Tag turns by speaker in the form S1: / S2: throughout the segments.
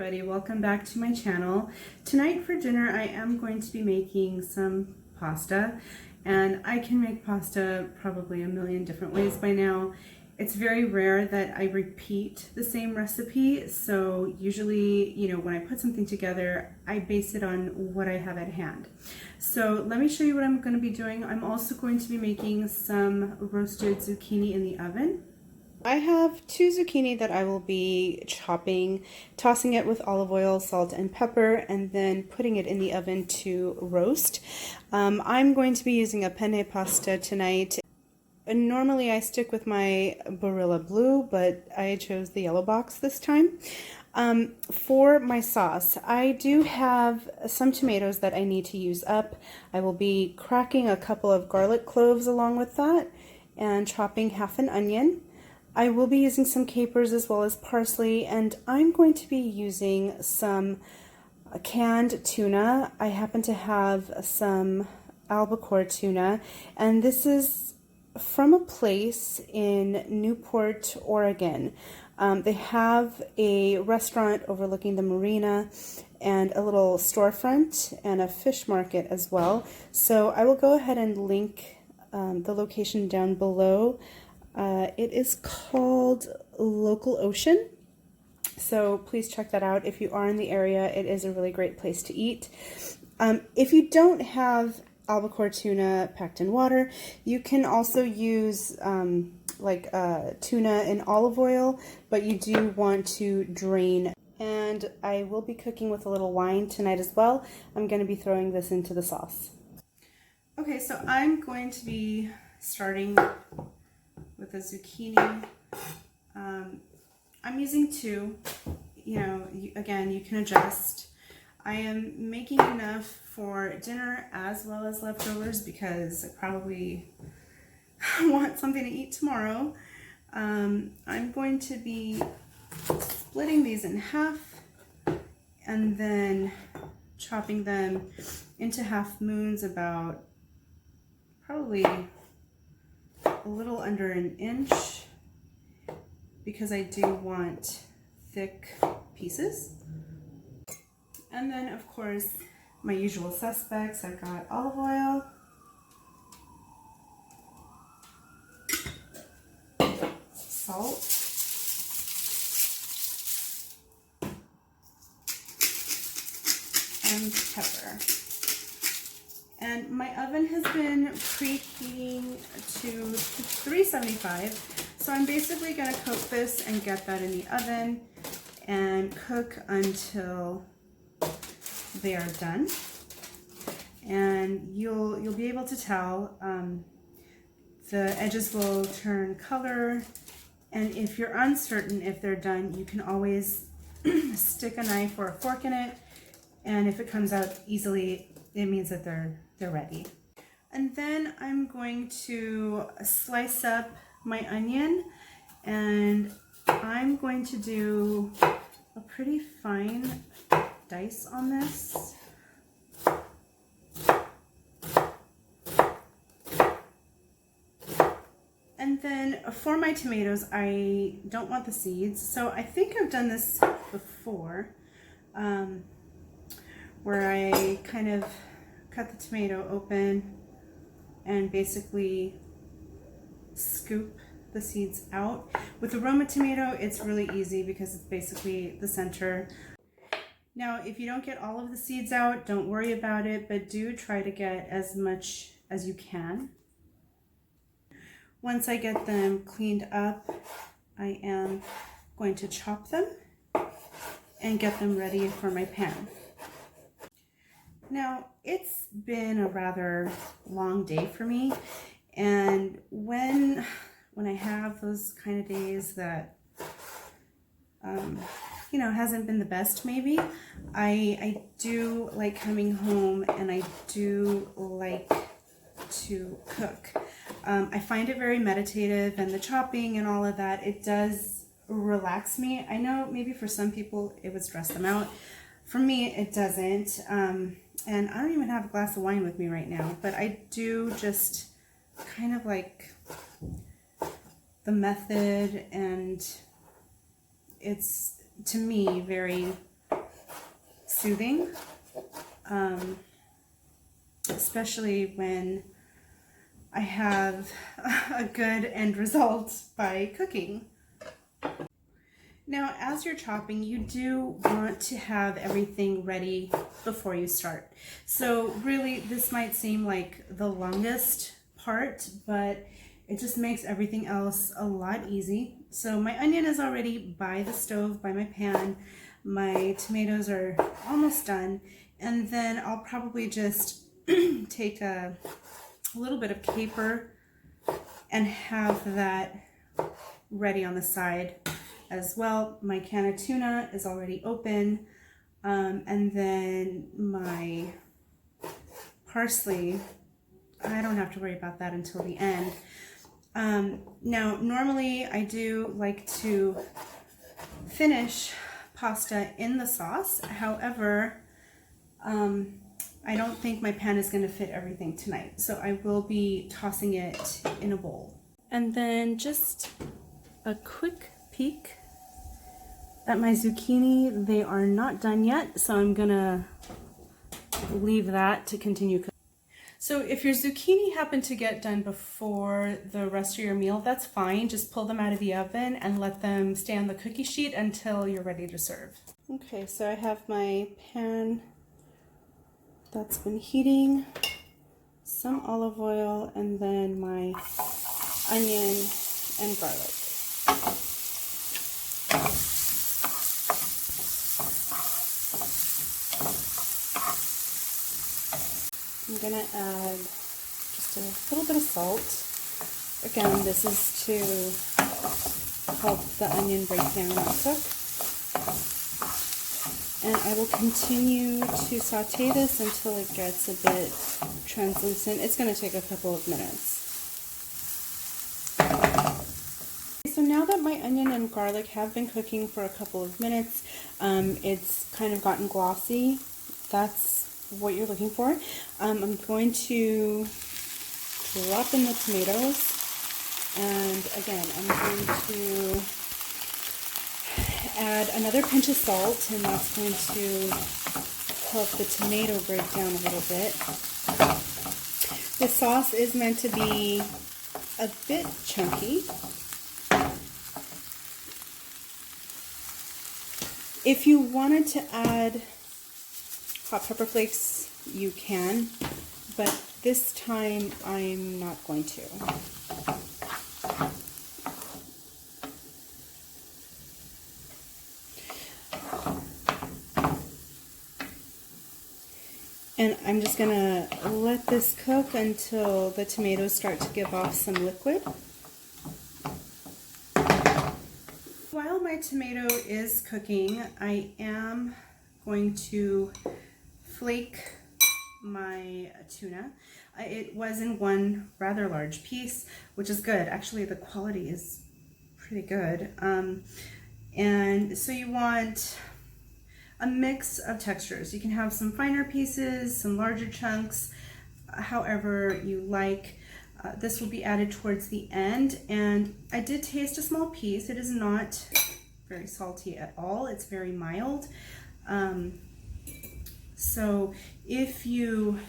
S1: everybody, welcome back to my channel. Tonight for dinner I am going to be making some pasta, and I can make pasta probably a million different ways by now. It's very rare that I repeat the same recipe, so usually, when I put something together, I base it on what I have at hand. So let me show you what I'm going to be doing. I'm also going to be making some roasted zucchini in the oven. I have 2 zucchini that I will be chopping, tossing it with olive oil, salt, and pepper, and then putting it in the oven to roast. I'm going to be using a penne pasta tonight. Normally I stick with my Barilla Blue, but I chose the yellow box this time. For my sauce, I do have some tomatoes that I need to use up. I will be cracking a couple of garlic cloves along with that and chopping half an onion. I will be using some capers as well as parsley, and I'm going to be using some canned tuna. I happen to have some albacore tuna, and this is from a place in Newport, Oregon. They have a restaurant overlooking the marina and a little storefront and a fish market as well. So I will go ahead and link the location down below. It is called Local Ocean, so please check that out if you are in the area. It is a really great place to eat. If you don't have albacore tuna packed in water, you can also use tuna in olive oil, but you do want to drain. And I will be cooking with a little wine tonight as well. I'm going to be throwing this into the sauce. Okay, so I'm going to be starting with a zucchini. I'm using 2. Again, you can adjust. I am making enough for dinner as well as leftovers because I probably want something to eat tomorrow. I'm going to be splitting these in half and then chopping them into half moons, about probably a little under an inch, because I do want thick pieces. And then, of course, my usual suspects. I've got olive oil, salt, and pepper. And my oven has been preheating to 375, so I'm basically going to cook this and get that in the oven and cook until they are done. And you'll be able to tell the edges will turn color, and if you're uncertain if they're done, you can always stick a knife or a fork in it, and if it comes out easily, it means that they're ready. And then I'm going to slice up my onion, and I'm going to do a pretty fine dice on this. And then for my tomatoes, I don't want the seeds, so I think I've done this before, where I kind of cut the tomato open and basically scoop the seeds out. With the Roma tomato, it's really easy because it's basically the center. Now, if you don't get all of the seeds out, don't worry about it, but do try to get as much as you can. Once I get them cleaned up, I am going to chop them and get them ready for my pan. Now, it's been a rather long day for me, and when I have those kind of days that hasn't been the best, maybe, I do like coming home, and I do like to cook. I find it very meditative, and the chopping and all of that, it does relax me. I know maybe for some people it would stress them out. For me, it doesn't. And I don't even have a glass of wine with me right now, but I do just kind of like the method, and it's, to me, very soothing, especially when I have a good end result by cooking. Now, as you're chopping, you do want to have everything ready before you start. So really, this might seem like the longest part, but it just makes everything else a lot easy. So my onion is already by the stove, by my pan. My tomatoes are almost done. And then I'll probably just take a little bit of caper and have that ready on the side as well. My can of tuna is already open, and then my parsley, I don't have to worry about that until the end. Now, normally I do like to finish pasta in the sauce. However, I don't think my pan is going to fit everything tonight, so I will be tossing it in a bowl. And then just a quick peek at my zucchini. They are not done yet, so I'm gonna leave that to continue cooking. So if your zucchini happen to get done before the rest of your meal, that's fine. Just pull them out of the oven and let them stay on the cookie sheet until you're ready to serve. Okay, so I have my pan that's been heating, some olive oil, and then my onion and garlic. I'm gonna add just a little bit of salt. Again, this is to help the onion break down and cook. And I will continue to saute this until it gets a bit translucent. It's going to take a couple of minutes. So now that my onion and garlic have been cooking for a couple of minutes, it's kind of gotten glossy. That's what you're looking for. I'm going to drop in the tomatoes, and again, I'm going to add another pinch of salt, and that's going to help the tomato break down a little bit. The sauce is meant to be a bit chunky. If you wanted to add hot pepper flakes, you can, but this time I'm not going to. And I'm just gonna let this cook until the tomatoes start to give off some liquid. While my tomato is cooking, I am going to flake my tuna. It was in one rather large piece, which is good. Actually, the quality is pretty good. And so you want a mix of textures. You can have some finer pieces, some larger chunks, however you like. This will be added towards the end, and I did taste a small piece. It is not very salty at all. It's very mild. So if you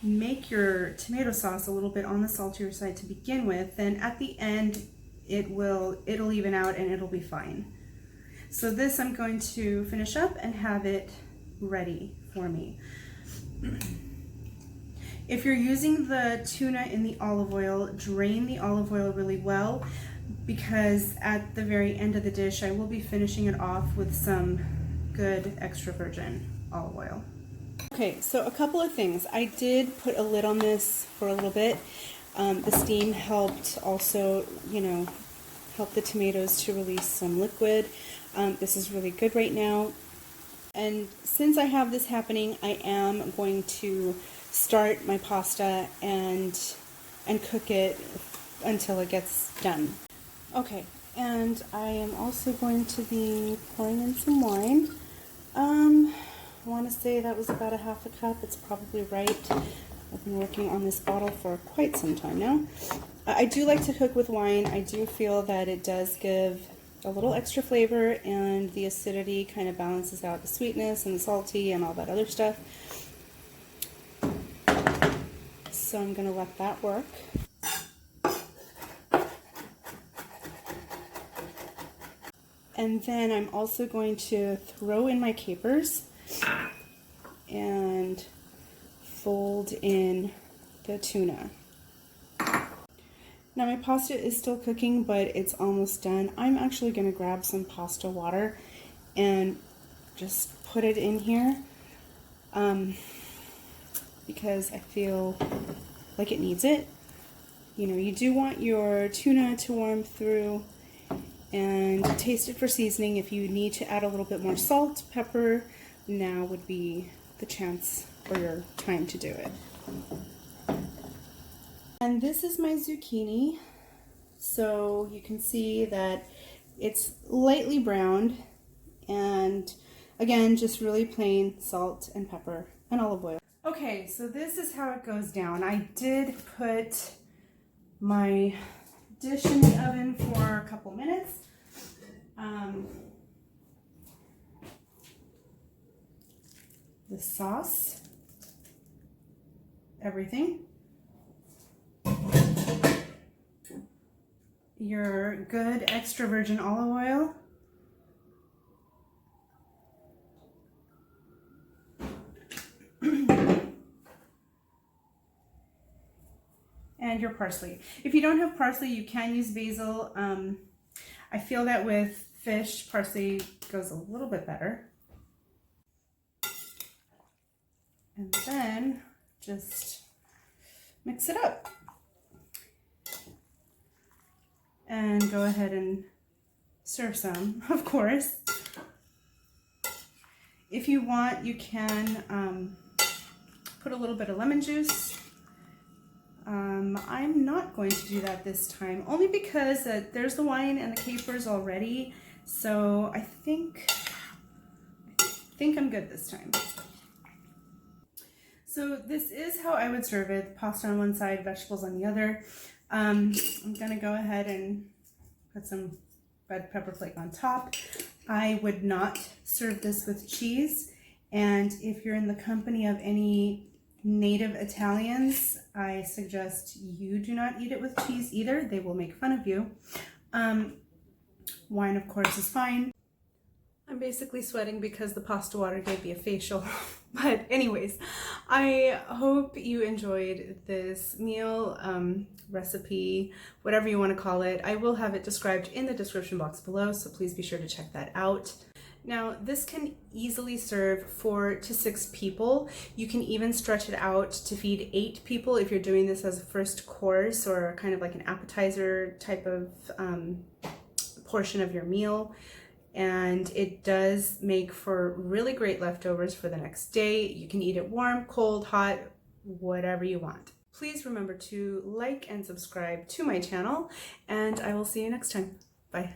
S1: make your tomato sauce a little bit on the saltier side to begin with, then at the end it'll even out and it'll be fine. So this I'm going to finish up and have it ready for me. If you're using the tuna in the olive oil, drain the olive oil really well, because at the very end of the dish I will be finishing it off with some good extra virgin olive oil. Okay, so a couple of things. I did put a lid on this for a little bit. The steam helped also, help the tomatoes to release some liquid. This is really good right now. And since I have this happening, I am going to start my pasta and cook it until it gets done. Okay, and I am also going to be pouring in some wine. I want to say that was about a half a cup. It's probably right. I've been working on this bottle for quite some time now. I do like to cook with wine. I do feel that it does give a little extra flavor, and the acidity kind of balances out the sweetness and the salty and all that other stuff. So I'm going to let that work. And then I'm also going to throw in my capers and fold in the tuna. Now my pasta is still cooking, but it's almost done. I'm actually going to grab some pasta water and just put it in here because I feel like it needs it. You know, you do want your tuna to warm through, and taste it for seasoning. If you need to add a little bit more salt, pepper, now would be the chance or your time to do it. And this is my zucchini. So you can see that it's lightly browned, and again, just really plain salt and pepper and olive oil. Okay, so this is how it goes down. I did put my dish in the oven for a couple minutes. The sauce, everything, your good extra virgin olive oil, and your parsley. If you don't have parsley, you can use basil. I feel that with fish, parsley goes a little bit better. And then just mix it up. And go ahead and serve some, of course. If you want, you can put a little bit of lemon juice. I'm not going to do that this time, only because there's the wine and the capers already, so I think I'm good this time. So this is how I would serve it: pasta on one side, vegetables on the other. I'm gonna go ahead and put some red pepper flake on top. I would not serve this with cheese, and if you're in the company of any native Italians, I suggest you do not eat it with cheese either. They will make fun of you. Wine, of course, is fine. I'm basically sweating because the pasta water gave me a facial. But anyways, I hope you enjoyed this meal, recipe, whatever you want to call it. I will have it described in the description box below, so please be sure to check that out. Now, this can easily serve 4 to 6 people. You can even stretch it out to feed 8 people if you're doing this as a first course or kind of like an appetizer type of portion of your meal. And it does make for really great leftovers for the next day. You can eat it warm, cold, hot, whatever you want. Please remember to like and subscribe to my channel, and I will see you next time. Bye.